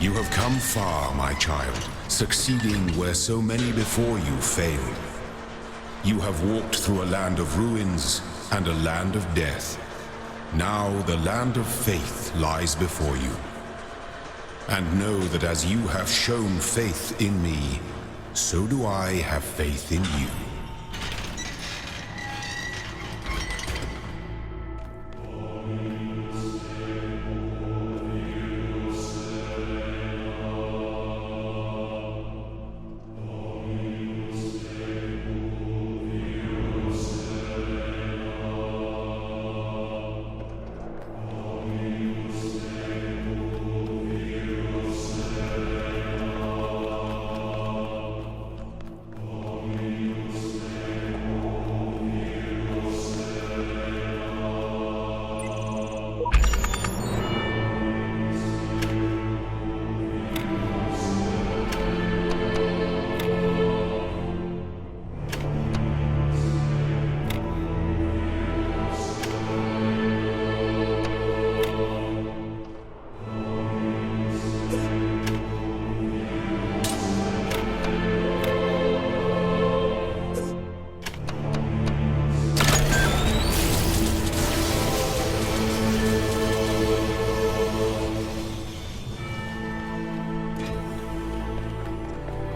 You have come far, my child, succeeding where so many before you failed. You have walked through a land of ruins and a land of death. Now the land of faith lies before you. And know that as you have shown faith in me, so do I have faith in you.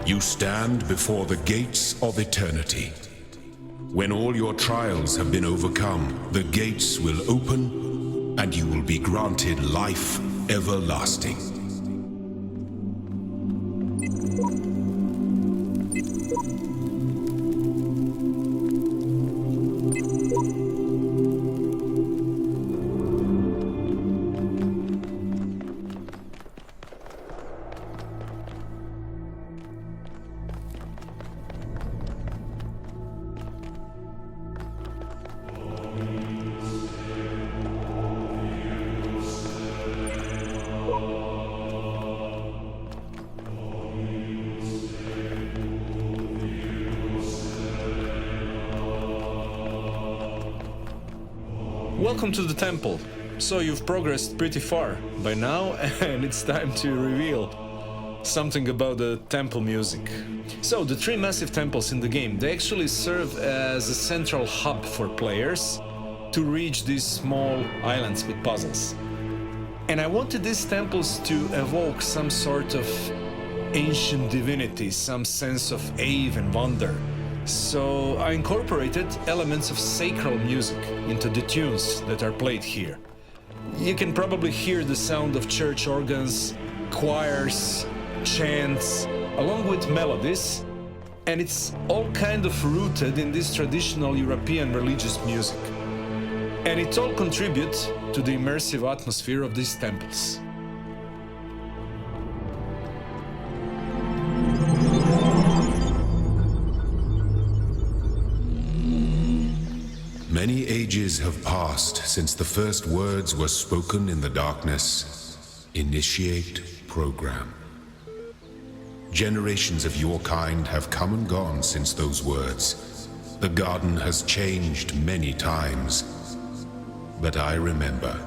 You stand before the gates of eternity. When all your trials have been overcome, the gates will open and you will be granted life everlasting. Welcome to the temple. So you've progressed pretty far by now, and it's time to reveal something about the temple music. So the three massive temples in the game, they actually serve as a central hub for players to reach these small islands with puzzles. And I wanted these temples to evoke some sort of ancient divinity, some sense of awe and wonder. So I incorporated elements of sacred music into the tunes that are played here. You can probably hear the sound of church organs, choirs, chants, along with melodies, and it's all kind of rooted in this traditional European religious music. And it all contributes to the immersive atmosphere of these temples. Many ages have passed since the first words were spoken in the darkness. Initiate program. Generations of your kind have come and gone since those words. The garden has changed many times. But I remember.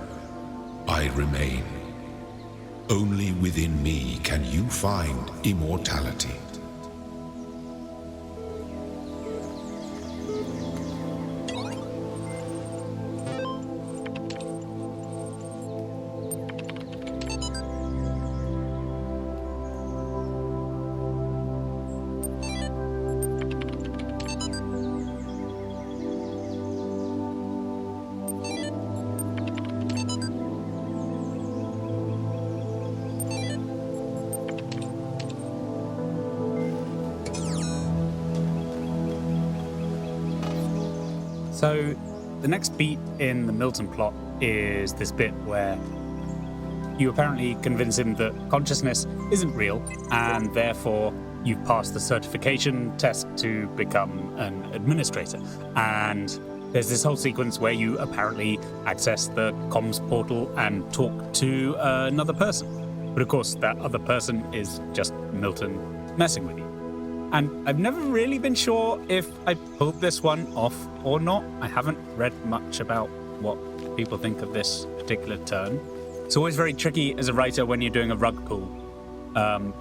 I remain. Only within me can you find immortality. So, the next beat in the Milton plot is this bit where you apparently convince him that consciousness isn't real, and therefore you've passed the certification test to become an administrator. And there's this whole sequence where you apparently access the comms portal and talk to another person. But of course, that other person is just Milton messing with you. And I've never really been sure if I pulled this one off or not. I haven't read much about what people think of this particular turn. It's always very tricky as a writer when you're doing a rug pull,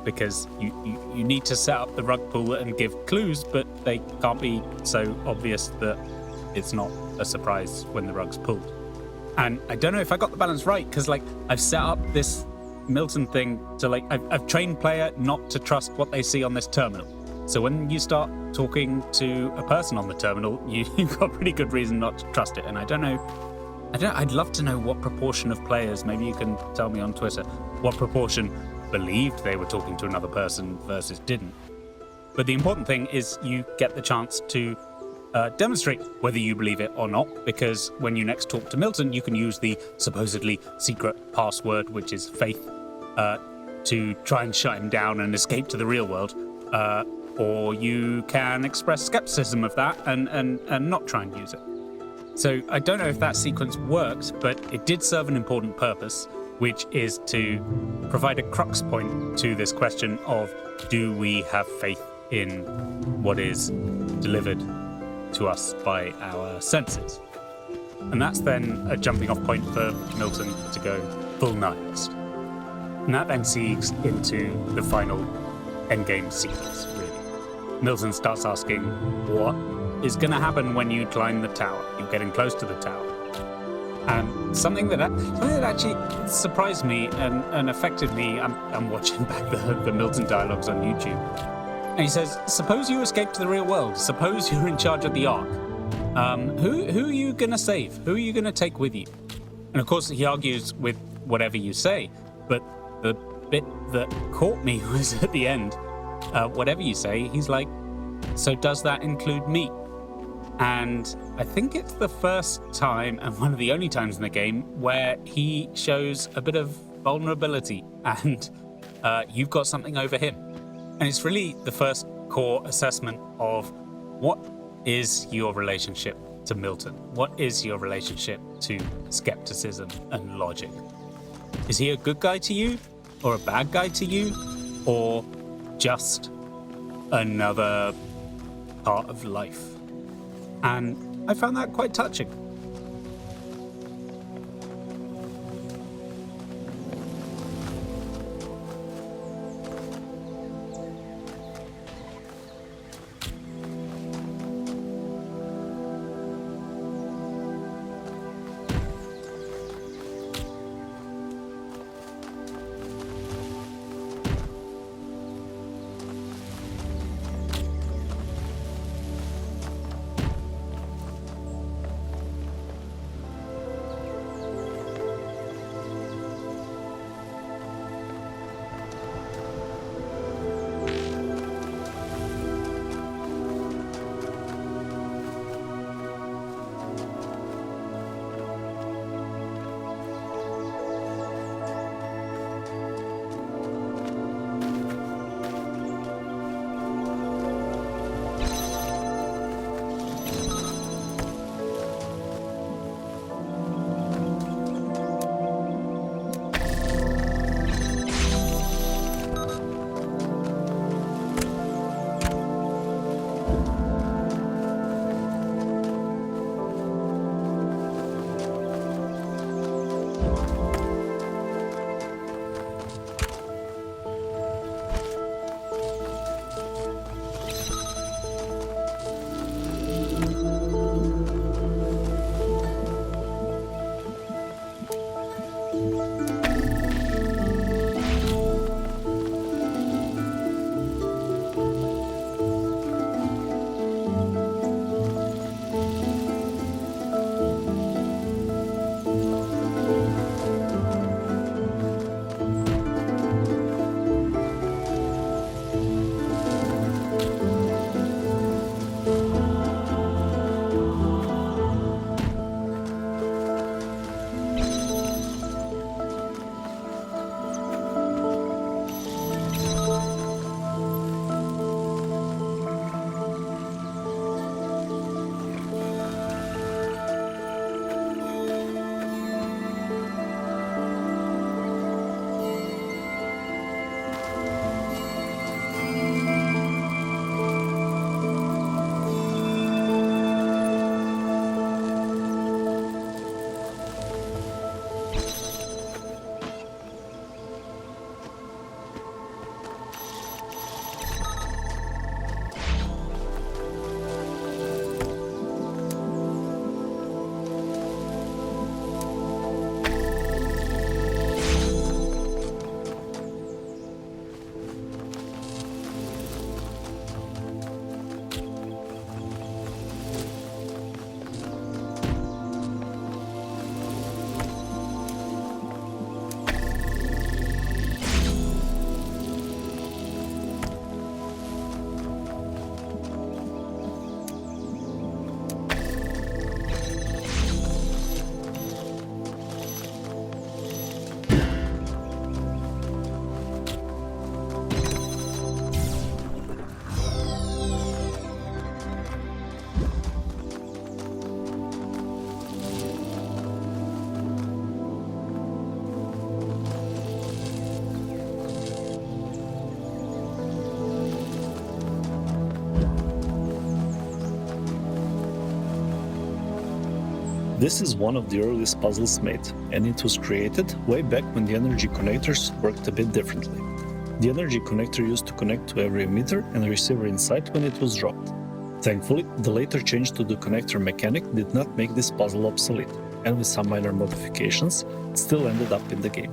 because you need to set up the rug pull and give clues, but they can't be so obvious that it's not a surprise when the rug's pulled. And I don't know if I got the balance right, because I've set up this Milton thing to I've trained player not to trust what they see on this terminal. So when you start talking to a person on the terminal, you've got pretty good reason not to trust it. And I'd love to know what proportion of players, maybe you can tell me on Twitter, what proportion believed they were talking to another person versus didn't. But the important thing is you get the chance to demonstrate whether you believe it or not, because when you next talk to Milton, you can use the supposedly secret password, which is faith, to try and shut him down and escape to the real world. Or you can express skepticism of that and not try and use it. So I don't know if that sequence worked, but it did serve an important purpose, which is to provide a crux point to this question of, do we have faith in what is delivered to us by our senses? And that's then a jumping off point for Milton to go full nihilist. And that then segues into the final endgame sequence, really. Milton starts asking, what is going to happen when you climb the tower? You're getting close to the tower. And something that actually surprised me and affected me, I'm watching back the Milton dialogues on YouTube. And he says, suppose you escape to the real world. Suppose you're in charge of the Ark. Who are you going to save? Who are you going to take with you? And of course, he argues with whatever you say. But the bit that caught me was at the end. Whatever you say, he's like, so does that include me? And I think it's the first time, and one of the only times in the game, where he shows a bit of vulnerability, and you've got something over him. And it's really the first core assessment of what is your relationship to Milton? What is your relationship to skepticism and logic? Is he a good guy to you, or a bad guy to you, or just another part of life? And I found that quite touching. This is one of the earliest puzzles made, and it was created way back when the energy connectors worked a bit differently. The energy connector used to connect to every emitter and receiver inside when it was dropped. Thankfully, the later change to the connector mechanic did not make this puzzle obsolete, and with some minor modifications, it still ended up in the game.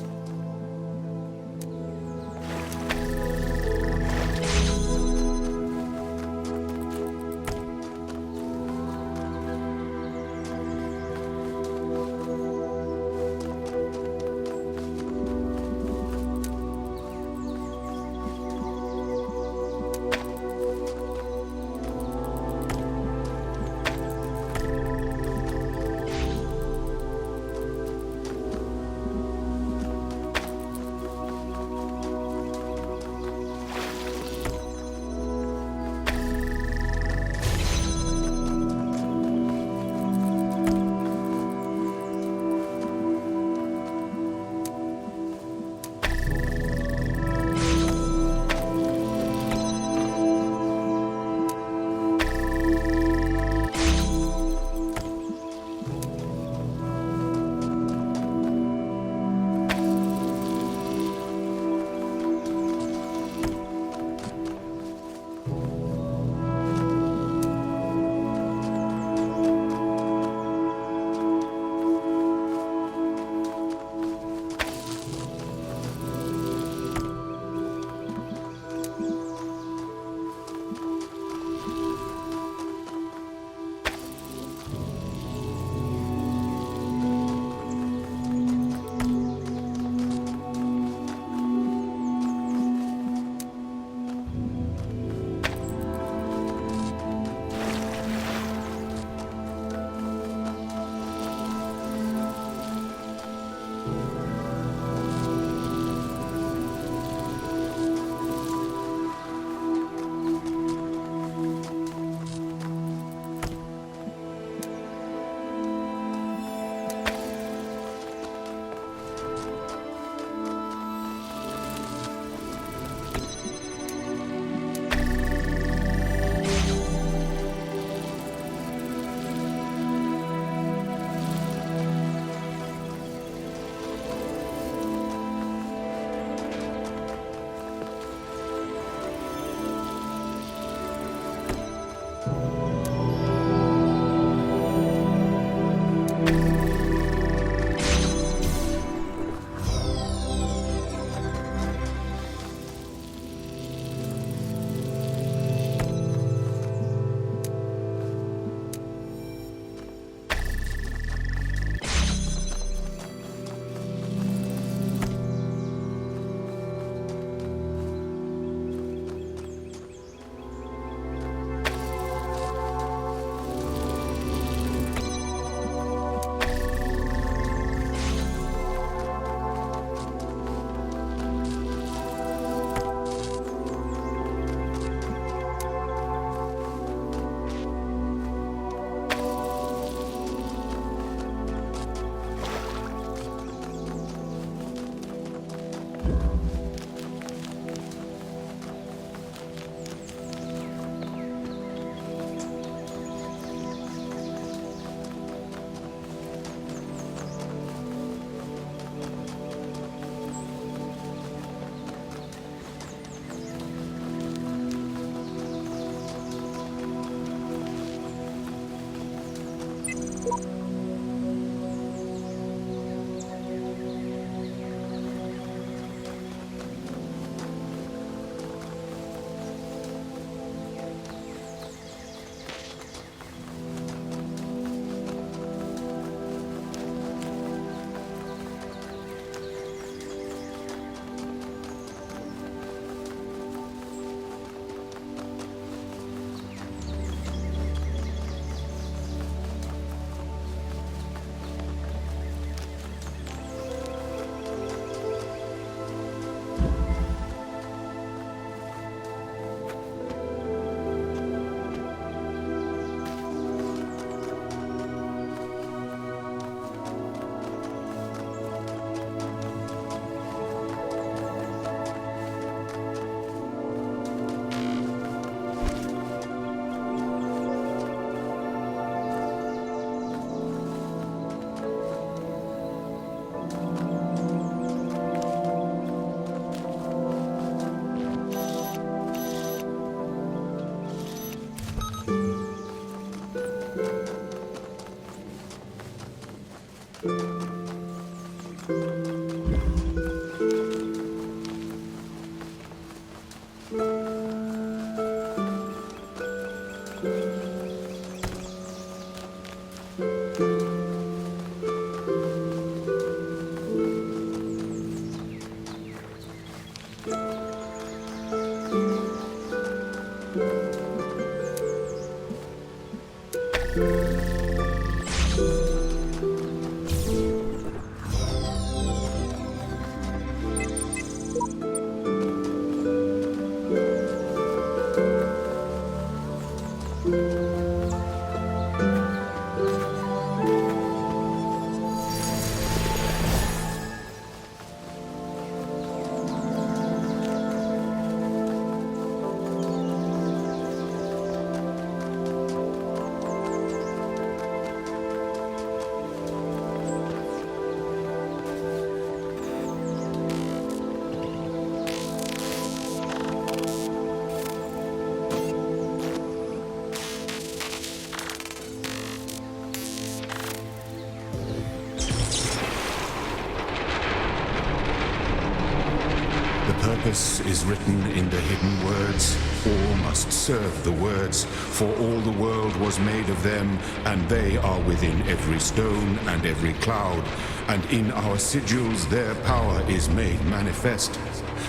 purpose is written in the hidden words. All must serve the words, for all the world was made of them, and they are within every stone and every cloud, and in our sigils their power is made manifest.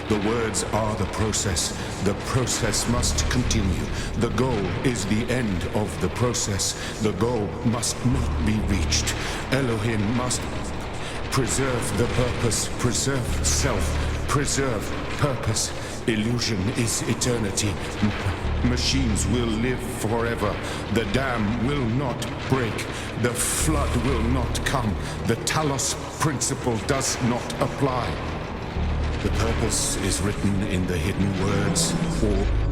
The words are the process must continue. The goal is the end of the process. The goal must not be reached. Elohim must preserve the purpose, preserve self, preserve purpose. Illusion is eternity. Machines will live forever. The dam will not break. The flood will not come. The Talos Principle does not apply. The purpose is written in the hidden words, or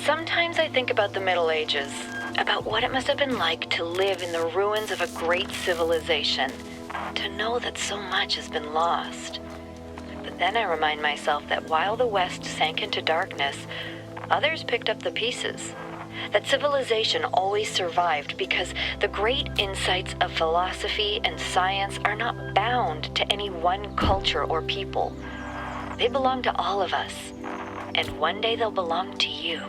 Sometimes I think about the Middle Ages, about what it must have been like to live in the ruins of a great civilization, to know that so much has been lost. But then I remind myself that while the West sank into darkness, others picked up the pieces. That civilization always survived because the great insights of philosophy and science are not bound to any one culture or people. They belong to all of us, and one day they'll belong to you.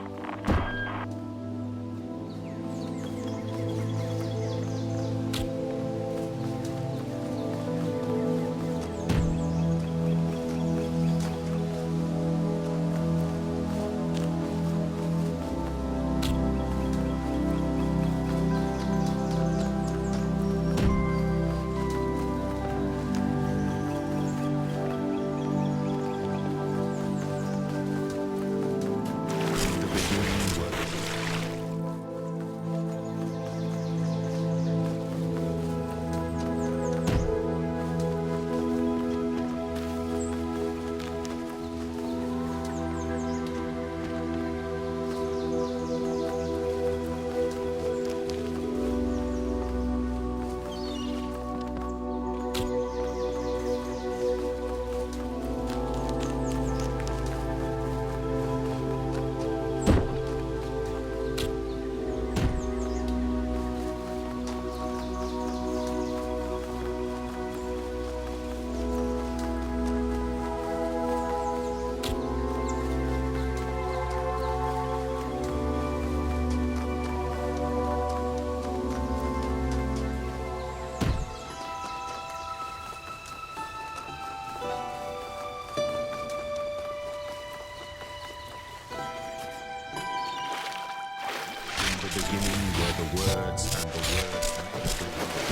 the beginning were the words and the words and the words.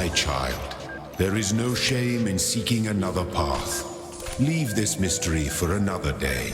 my child. There is no shame in seeking another path. Leave this mystery for another day.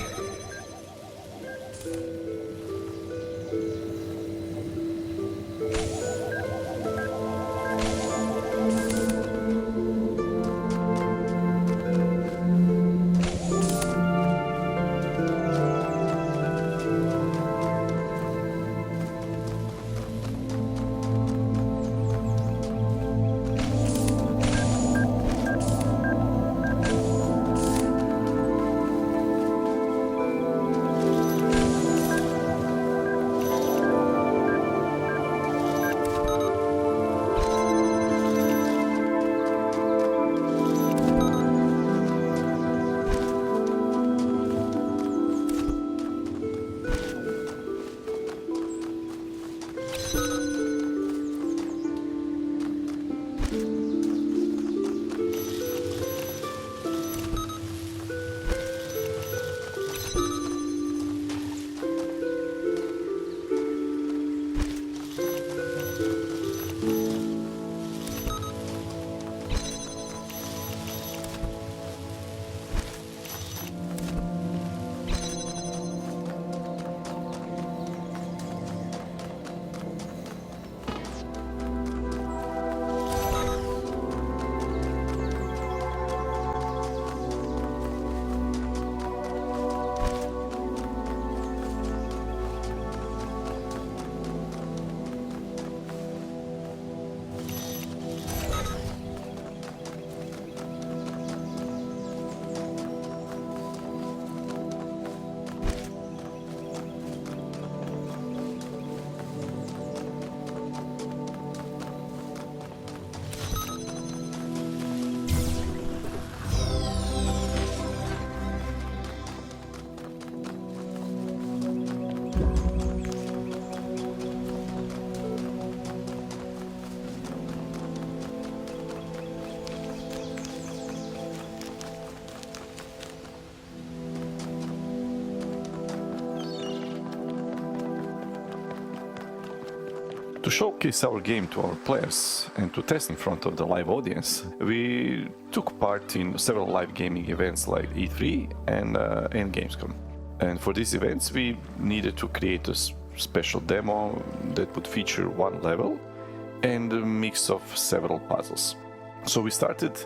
To showcase our game to our players and to test in front of the live audience, we took part in several live gaming events like E3 and Gamescom. And for these events, we needed to create a special demo that would feature one level and a mix of several puzzles. So we started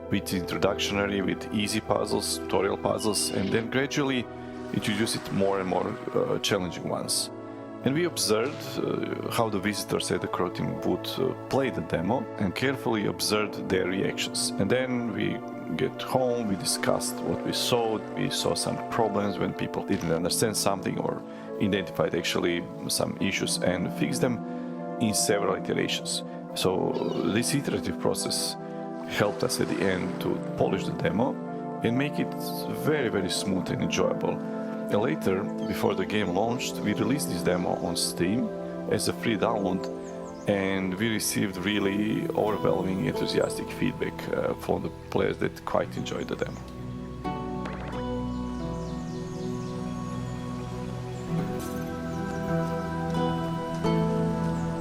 with introductory, with easy puzzles, tutorial puzzles, and then gradually introduced it more and more challenging ones. And we observed how the visitors at the Crotin would play the demo and carefully observed their reactions. And then we get home, we discussed what we saw some problems when people didn't understand something or identified actually some issues and fixed them in several iterations. So this iterative process helped us at the end to polish the demo and make it very, very smooth and enjoyable. And later, before the game launched, we released this demo on Steam as a free download, and we received really overwhelming enthusiastic feedback from the players that quite enjoyed the demo.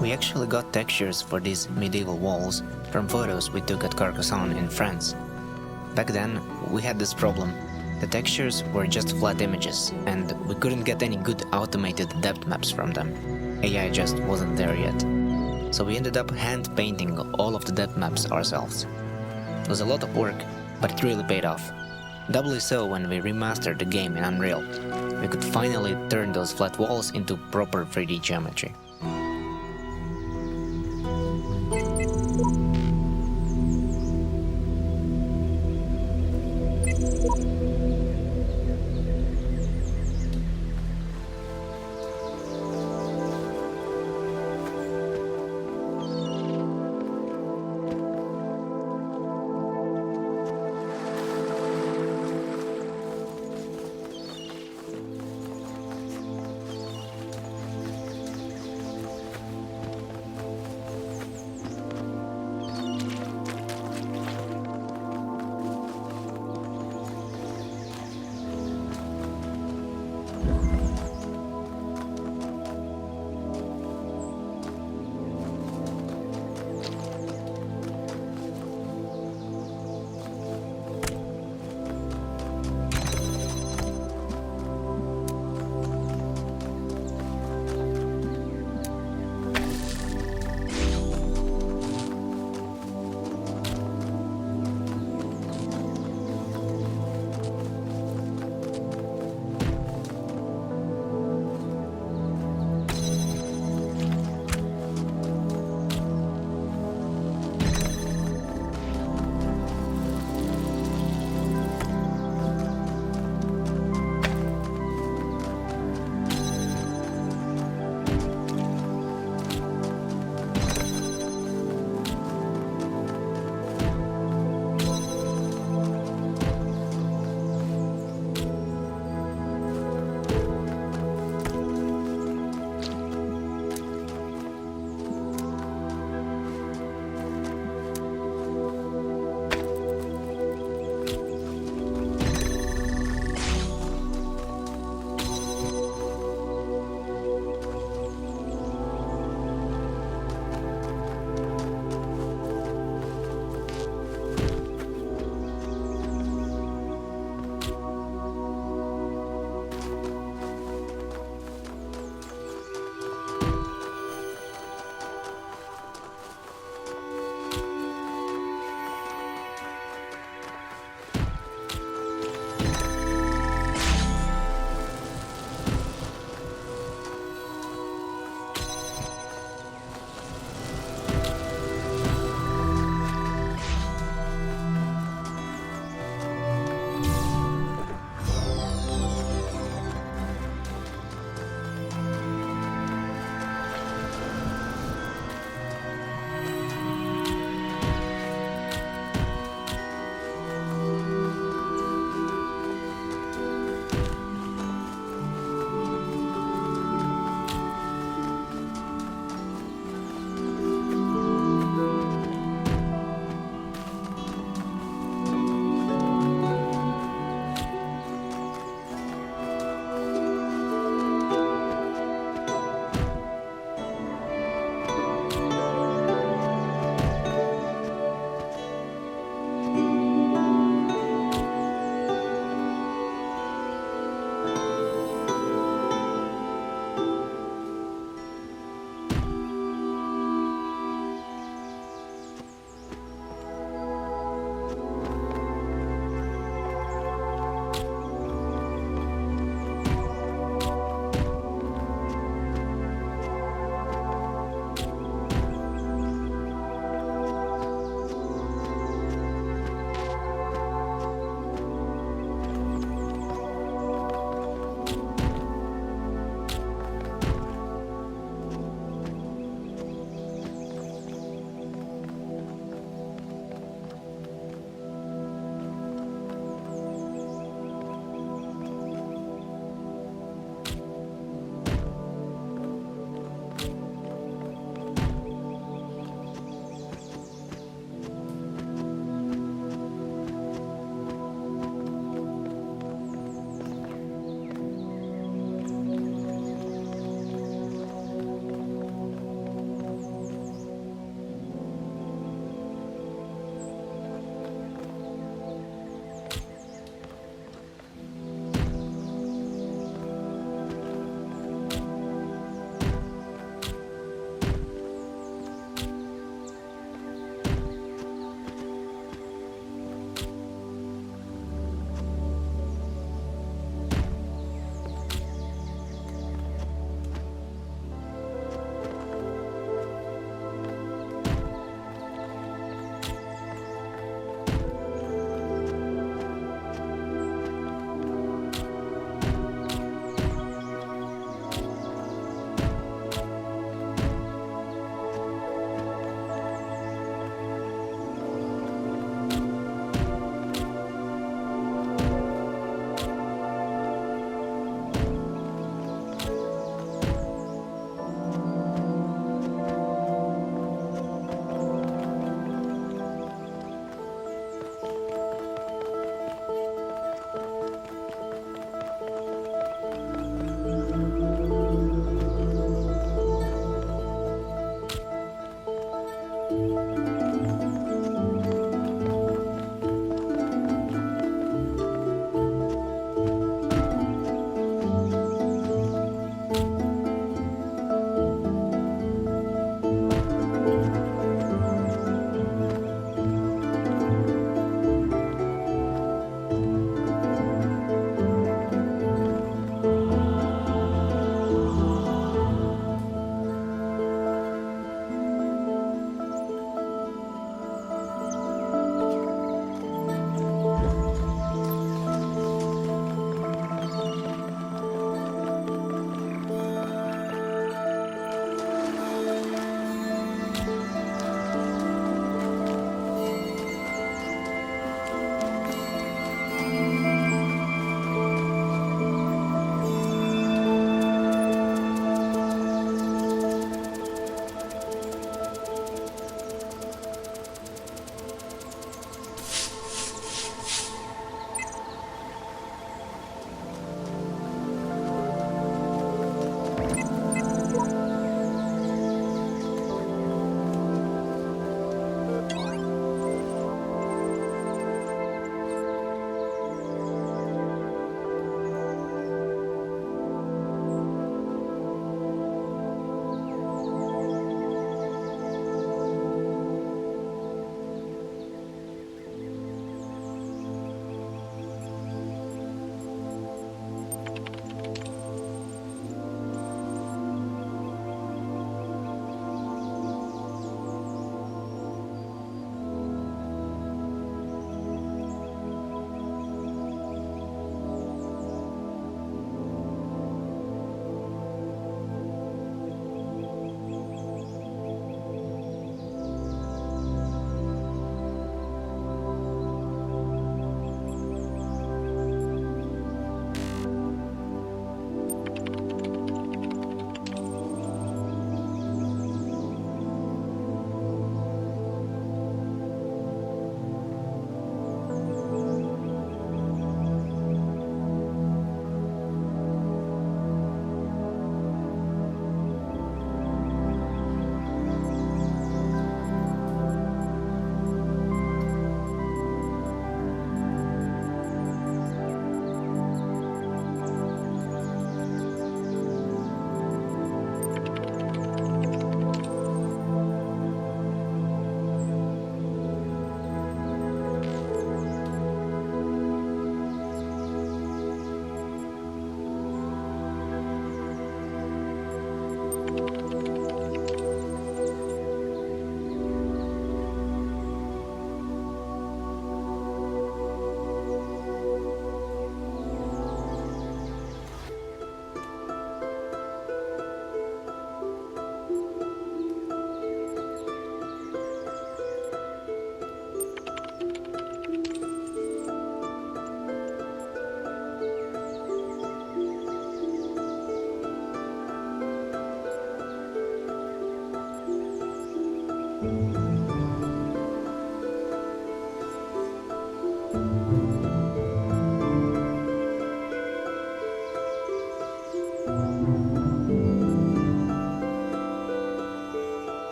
We actually got textures for these medieval walls from photos we took at Carcassonne in France. Back then, we had this problem. The textures were just flat images, and we couldn't get any good automated depth maps from them. AI just wasn't there yet. So we ended up hand-painting all of the depth maps ourselves. It was a lot of work, but it really paid off. Doubly so when we remastered the game in Unreal. We could finally turn those flat walls into proper 3D geometry.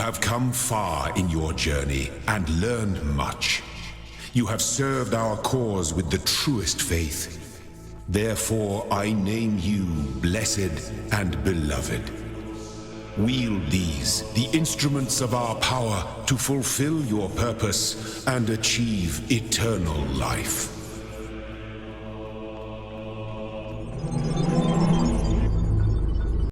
have come far in your journey and learned much. You have served our cause with the truest faith. Therefore, I name you blessed and beloved. Wield these, the instruments of our power, to fulfill your purpose and achieve eternal life.